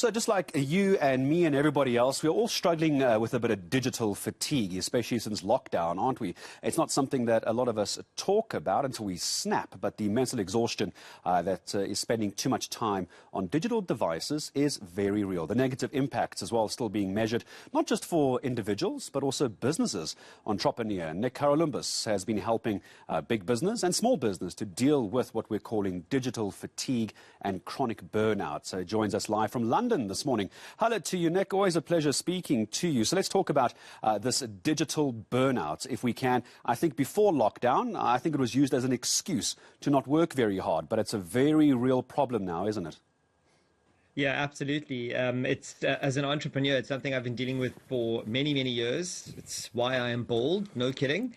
So just like you and me and everybody else, we're all struggling with a bit of digital fatigue, especially since lockdown, aren't we? It's not something that a lot of us talk about until we snap, but the mental exhaustion that is spending too much time on digital devices is very real. The negative impacts as well still being measured, not just for individuals, but also businesses. Entrepreneur Nic Haralambous has been helping big business and small business to deal with what we're calling digital fatigue and chronic burnout. So he joins us live from London this morning. Hello to you, Nic. Always a pleasure speaking to you. So let's talk about this digital burnout, if we can. I think before lockdown, I think it was used as an excuse to not work very hard, but it's a very real problem now, isn't it? Yeah, absolutely. It's as an entrepreneur, it's something I've been dealing with for many, many years. It's why I am bald. No kidding.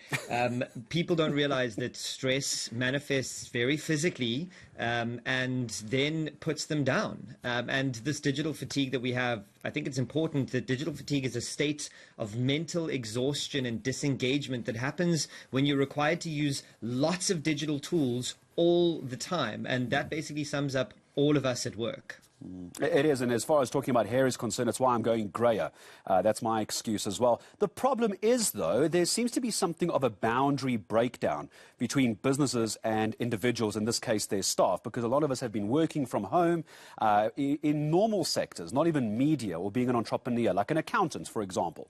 People don't realize that stress manifests very physically and then puts them down. And this digital fatigue that we have, I think it's important that digital fatigue is a state of mental exhaustion and disengagement that happens when you're required to use lots of digital tools all the time. And that basically sums up all of us at work. It is, and as far as talking about hair is concerned, it's why I'm going grayer. That's my excuse as well. The problem is, though, there seems to be something of a boundary breakdown between businesses and individuals, in this case their staff, because a lot of us have been working from home in normal sectors, not even media or being an entrepreneur, like an accountant, for example,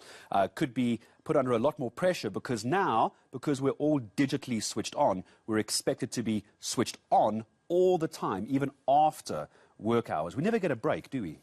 could be put under a lot more pressure because we're all digitally switched on, we're expected to be switched on all the time, even after work hours. We never get a break, do we?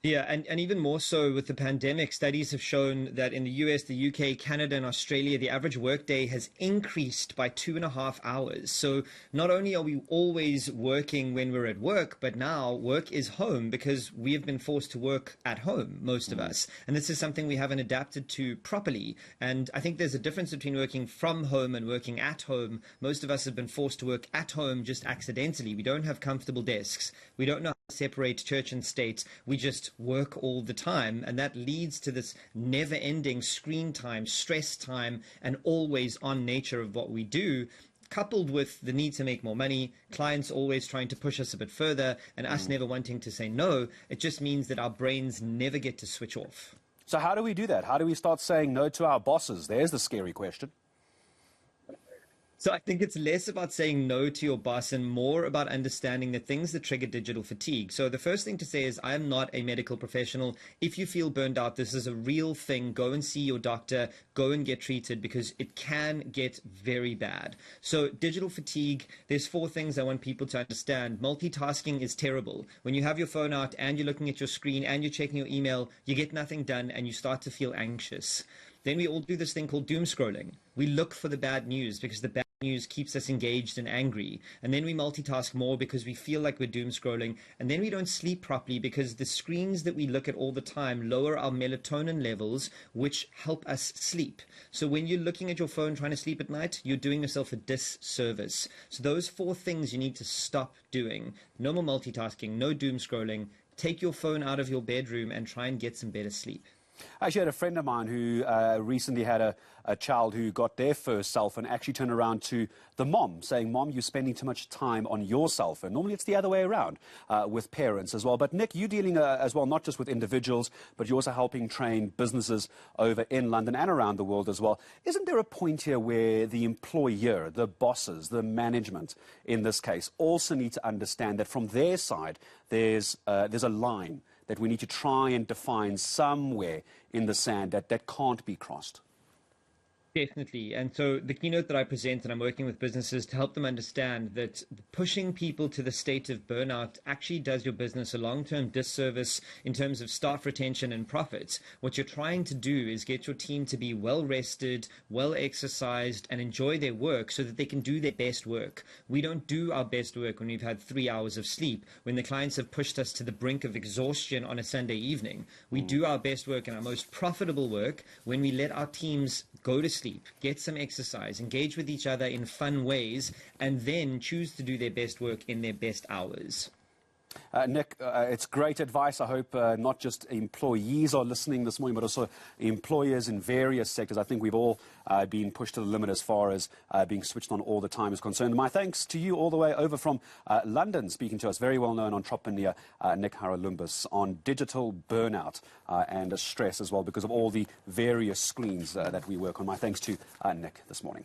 Yeah, and even more so with the pandemic, studies have shown that in the US, the UK, Canada, and Australia, the average workday has increased by 2.5 hours. So not only are we always working when we're at work, but now work is home because we have been forced to work at home, most of us. And this is something we haven't adapted to properly. And I think there's a difference between working from home and working at home. Most of us have been forced to work at home just accidentally. We don't have comfortable desks. We don't know how to separate church and state. We just work all the time, and that leads to this never-ending screen time, stress time, and always on nature of what we do, coupled with the need to make more money, clients always trying to push us a bit further, and us never wanting to say no. It just means that our brains never get to switch off. So how do we do that? How do we start saying no to our bosses? There's the scary question. So I think it's less about saying no to your boss and more about understanding the things that trigger digital fatigue. So the first thing to say is I'm not a medical professional. If you feel burned out, this is a real thing. Go and see your doctor. Go and get treated because it can get very bad. So digital fatigue, there's 4 things I want people to understand. Multitasking is terrible. When you have your phone out and you're looking at your screen and you're checking your email, you get nothing done and you start to feel anxious. Then we all do this thing called doom scrolling. We look for the bad news because the bad news keeps us engaged and angry. And then we multitask more because we feel like we're doom scrolling. And then we don't sleep properly because the screens that we look at all the time lower our melatonin levels, which help us sleep. So when you're looking at your phone trying to sleep at night, you're doing yourself a disservice. So those 4 things you need to stop doing. No more multitasking, no doom scrolling. Take your phone out of your bedroom and try and get some better sleep. I actually had a friend of mine who recently had a child who got their first cell phone, actually turned around to the mom saying, "Mom, you're spending too much time on your cell phone." Normally it's the other way around with parents as well. But Nic, you're dealing as well, not just with individuals, but you're also helping train businesses over in London and around the world as well. Isn't there a point here where the employer, the bosses, the management in this case, also need to understand that from their side there's a line that we need to try and define somewhere in the sand that can't be crossed? Definitely. And so the keynote that I present, and I'm working with businesses to help them understand that pushing people to the state of burnout actually does your business a long-term disservice in terms of staff retention and profits. What you're trying to do is get your team to be well-rested, well-exercised, and enjoy their work so that they can do their best work. We don't do our best work when we've had 3 hours of sleep, when the clients have pushed us to the brink of exhaustion on a Sunday evening. We do our best work and our most profitable work when we let our teams go to sleep, get some exercise, engage with each other in fun ways, and then choose to do their best work in their best hours. Nic, it's great advice. I hope not just employees are listening this morning, but also employers in various sectors. I think we've all been pushed to the limit as far as being switched on all the time is concerned. My thanks to you all the way over from London, speaking to us, very well-known entrepreneur Nic Haralambous, on digital burnout and stress as well because of all the various screens that we work on. My thanks to Nic this morning.